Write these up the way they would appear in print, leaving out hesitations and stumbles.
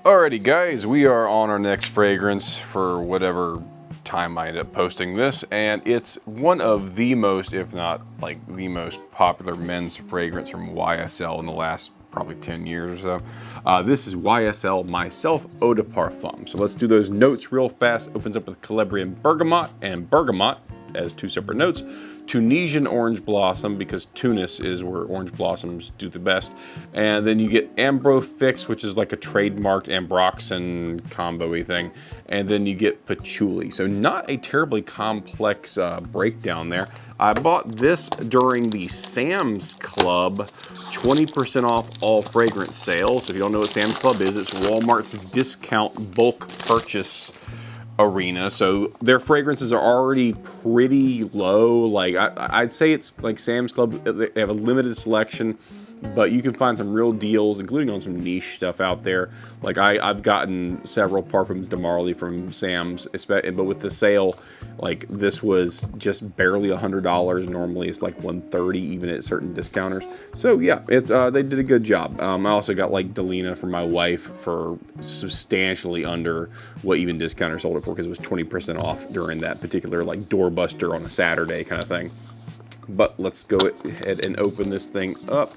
Alrighty guys, we are on our next fragrance for whatever time I end up posting this, and it's one of the most, if not like the most popular men's fragrance from YSL in the last probably 10 years or so. This is YSL Myself Eau de Parfum. So let's do those notes real fast. Opens up with Calabrian bergamot and bergamot as two separate notes. Tunisian orange blossom, because Tunis is where orange blossoms do the best. And then you get Ambrox, which is like a trademarked Ambroxan combo-y thing. And then you get patchouli. So not a terribly complex breakdown there. I bought this during the Sam's Club 20% off all fragrance sales. If you don't know what Sam's Club is, it's Walmart's discount bulk purchase arena. So their fragrances are already pretty low. Like I'd say it's like Sam's Club. They have a limited selection, but you can find some real deals, including on some niche stuff out there. Like I've gotten several Parfums de Marly from Sam's, but with the sale, like this was just barely $100. Normally it's like $130, even at certain discounters. So yeah, they did a good job. I also got like Delina for my wife for substantially under what even discounters sold it for, because it was 20% off during that particular like doorbuster on a Saturday kind of thing. But let's go ahead and open this thing up.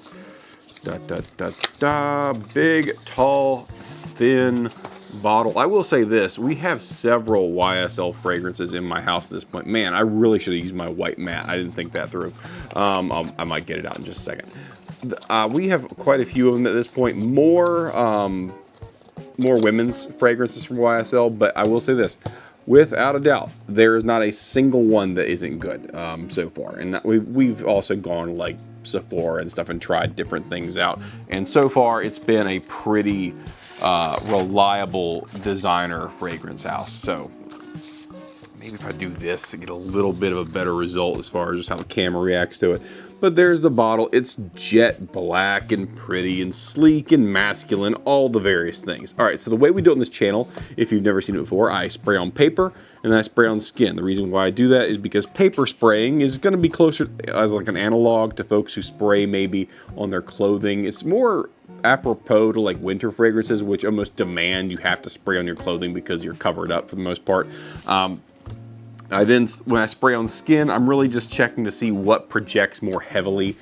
Big, tall, thin bottle. I will say this, we have several YSL fragrances in my house at this point. Man, I really should have used my white mat. I didn't think that through. I might get it out in just a second. We have quite a few of them at this point. More women's fragrances from YSL, but I will say this. Without a doubt, there is not a single one that isn't good so far. And we've also gone like Sephora and stuff and tried different things out. And so far, it's been a pretty reliable designer fragrance house. So maybe if I do this to get a little bit of a better result as far as just how the camera reacts to it. But there's the bottle. It's jet black and pretty and sleek and masculine, all the various things. All right, so the way we do it on this channel, if you've never seen it before, I spray on paper and then I spray on skin. The reason why I do that is because paper spraying is going to be closer as like an analog to folks who spray maybe on their clothing. It's more apropos to like winter fragrances, which almost demand you have to spray on your clothing because you're covered up for the most part. When I spray on skin, I'm really just checking to see what projects more heavily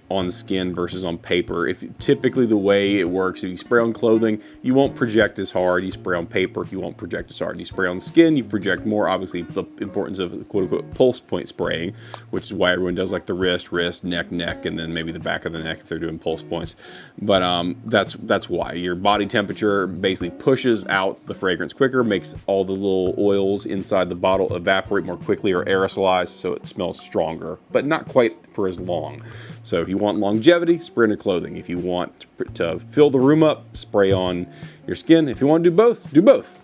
on skin versus on paper. Typically the way it works, if you spray on clothing, you won't project as hard. You spray on paper, you won't project as hard. You spray on skin, you project more. Obviously, the importance of quote-unquote pulse point spraying, which is why everyone does like the wrist, neck, and then maybe the back of the neck if they're doing pulse points. But that's why. Your body temperature basically pushes out the fragrance quicker, makes all the little oils inside the bottle evaporate more quickly or aerosolize, so it smells stronger, but not quite for as long. So if you want longevity, spray on your clothing. If you want to fill the room up, spray on your skin. If you want to do both, do both.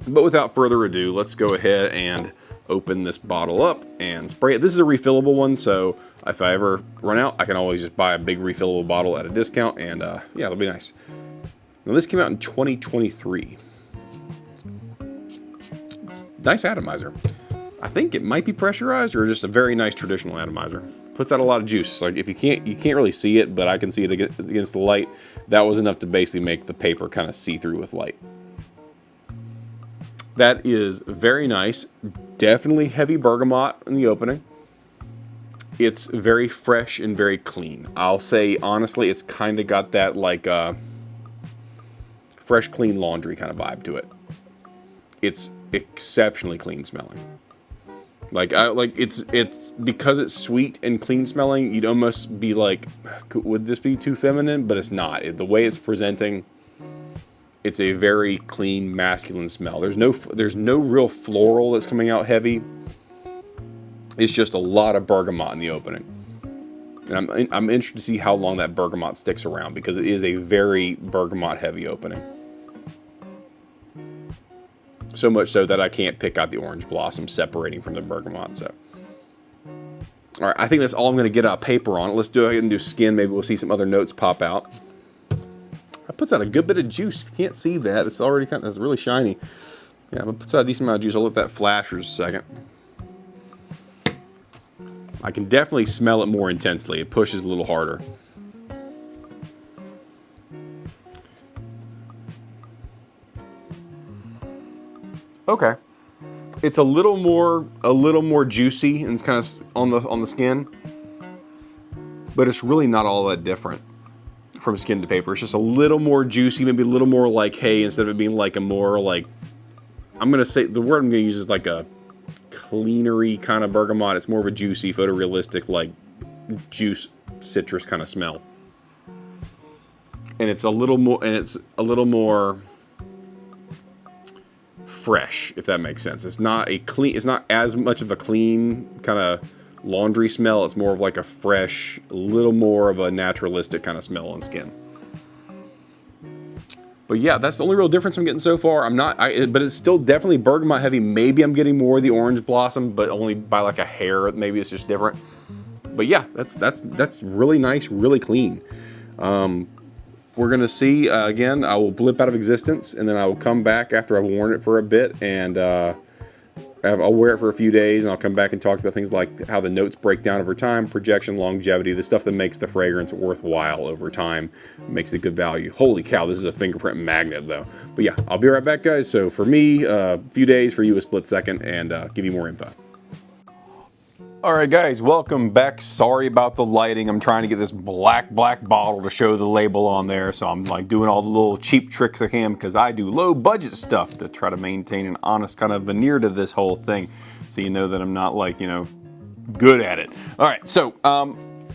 But without further ado, let's go ahead and open this bottle up and spray it. This is a refillable one, so if I ever run out, I can always just buy a big refillable bottle at a discount, and yeah, it'll be nice. Now this came out in 2023. Nice atomizer. I think it might be pressurized or just a very nice traditional atomizer. Puts out a lot of juice. Like if you can't really see it, but I can see it against the light. That was enough to basically make the paper kind of see through with light. That is very nice. Definitely heavy bergamot in the opening. It's very fresh and very clean. I'll say honestly, it's kind of got that like fresh, clean laundry kind of vibe to it. It's exceptionally clean smelling. It's because it's sweet and clean smelling, you'd almost be like, would this be too feminine? But it's not. The way it's presenting, it's a very clean, masculine smell. There's no real floral that's coming out heavy. It's just a lot of bergamot in the opening. And I'm interested to see how long that bergamot sticks around, because it is a very bergamot heavy opening. So much so that I can't pick out the orange blossom separating from the bergamot. So, all right, I think that's all I'm going to get out paper on it. Let's do it and do skin. Maybe we'll see some other notes pop out. That puts out a good bit of juice. If you can't see that, it's already it's really shiny. Yeah, it puts out a decent amount of juice. I'll let that flash for just a second. I can definitely smell it more intensely. It pushes a little harder. Okay. It's a little more juicy and it's kind of on the skin, but it's really not all that different from skin to paper. It's just a little more juicy, maybe a little more like hay instead of it being like a more like, I'm gonna say the word I'm gonna use is like a cleanery kind of bergamot. It's more of a juicy, photorealistic, like juice citrus kind of smell. And it's a little more fresh, if that makes sense. It's not as much of a clean kind of laundry smell. It's more of like a fresh, a little more of a naturalistic kind of smell on skin. But yeah, that's the only real difference I'm getting so far. But it's still definitely bergamot heavy. Maybe I'm getting more of the orange blossom, but only by like a hair. Maybe it's just different. But yeah, that's really nice, really clean. We're gonna see, again, I will blip out of existence and then I will come back after I've worn it for a bit and I'll wear it for a few days and I'll come back and talk about things like how the notes break down over time, projection, longevity, the stuff that makes the fragrance worthwhile over time, makes it good value. Holy cow, this is a fingerprint magnet though. But yeah, I'll be right back, guys. So for me, a few days, for you a split second, and give you more info. All right, guys, welcome back. Sorry about the lighting. I'm trying to get this black bottle to show the label on there. So I'm like doing all the little cheap tricks I can because I do low budget stuff to try to maintain an honest kind of veneer to this whole thing. So you know that I'm not like, you know, good at it. All right, so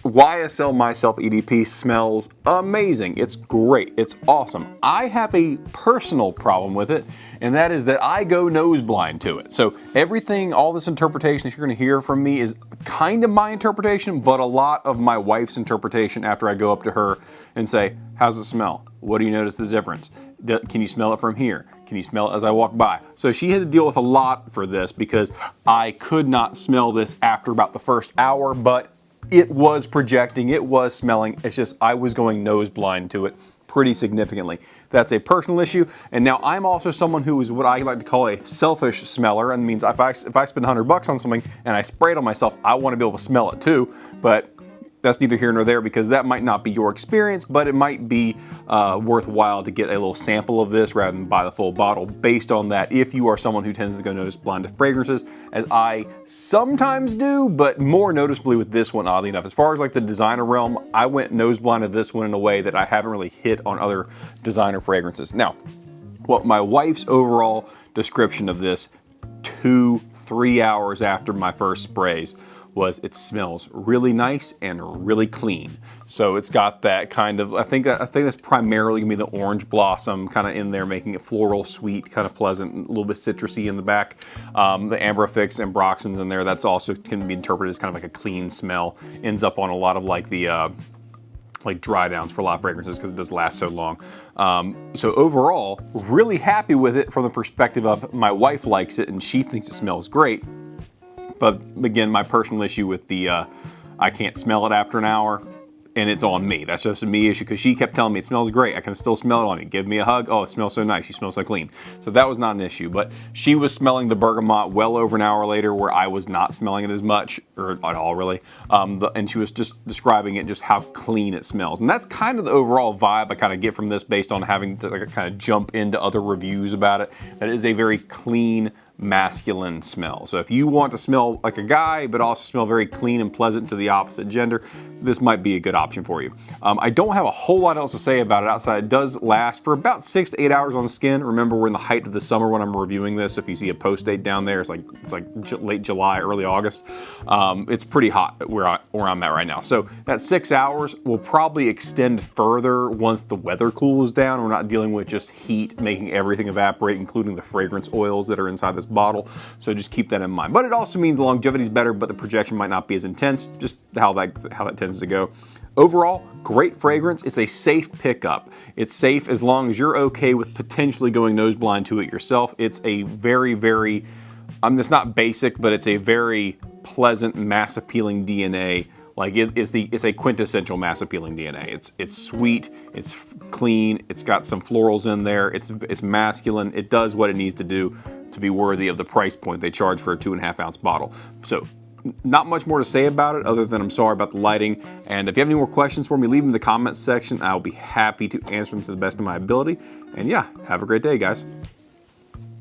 YSL Myself EDP smells amazing. It's great. It's awesome. I have a personal problem with it, and that is that I go nose blind to it. So everything, all this interpretation that you're going to hear from me is kind of my interpretation, but a lot of my wife's interpretation after I go up to her and say, how's it smell? What do you notice the difference? Can you smell it from here? Can you smell it as I walk by? So she had to deal with a lot for this because I could not smell this after about the first hour, but it was projecting, it was smelling. It's just I was going nose blind to it pretty significantly. That's a personal issue. And now I'm also someone who is what I like to call a selfish smeller, and means if I spend $100 on something and I spray it on myself, I want to be able to smell it too. But that's neither here nor there because that might not be your experience, but it might be worthwhile to get a little sample of this rather than buy the full bottle based on that if you are someone who tends to go nose blind to fragrances, as I sometimes do, but more noticeably with this one, oddly enough. As far as like the designer realm, I went nose blind to this one in a way that I haven't really hit on other designer fragrances. Now, what my wife's overall description of this 2-3 hours after my first sprays was it smells really nice and really clean. So it's got that kind of, I think that's primarily gonna be the orange blossom kind of in there, making it floral, sweet, kind of pleasant, a little bit citrusy in the back. The Ambrox and Ambroxins in there, that's also can be interpreted as kind of like a clean smell. Ends up on a lot of like the like dry downs for a lot of fragrances because it does last so long. So overall, really happy with it from the perspective of my wife likes it and she thinks it smells great. But again, my personal issue with the, I can't smell it after an hour, and it's on me. That's just a me issue because she kept telling me it smells great. I can still smell it on you. Give me a hug. Oh, it smells so nice. You smell so clean. So that was not an issue. But she was smelling the bergamot well over an hour later where I was not smelling it as much, or at all really. And she was just describing it, just how clean it smells. And that's kind of the overall vibe I kind of get from this based on having to like, kind of jump into other reviews about it. That it is a very clean, masculine smell. So if you want to smell like a guy, but also smell very clean and pleasant to the opposite gender, this might be a good option for you. I don't have a whole lot else to say about it outside. It does last for about 6 to 8 hours on the skin. Remember, we're in the height of the summer when I'm reviewing this. So if you see a post date down there, it's like late July, early August. It's pretty hot where I'm at right now. So that 6 hours will probably extend further once the weather cools down. We're not dealing with just heat making everything evaporate, including the fragrance oils that are inside this bottle. So just keep that in mind. But it also means the longevity is better, but the projection might not be as intense. Just how that tends to go. Overall, great fragrance. It's a safe pickup. It's safe as long as you're okay with potentially going nose blind to it yourself. It's a very, very, it's not basic, but it's a very pleasant, mass appealing DNA. Like it's a quintessential mass appealing DNA. It's sweet, it's clean, it's got some florals in there, it's masculine, it does what it needs to do to be worthy of the price point they charge for a 2.5 ounce bottle. So not much more to say about it other than I'm sorry about the lighting. And if you have any more questions for me, leave them in the comments section. I'll be happy to answer them to the best of my ability. And yeah, have a great day, guys.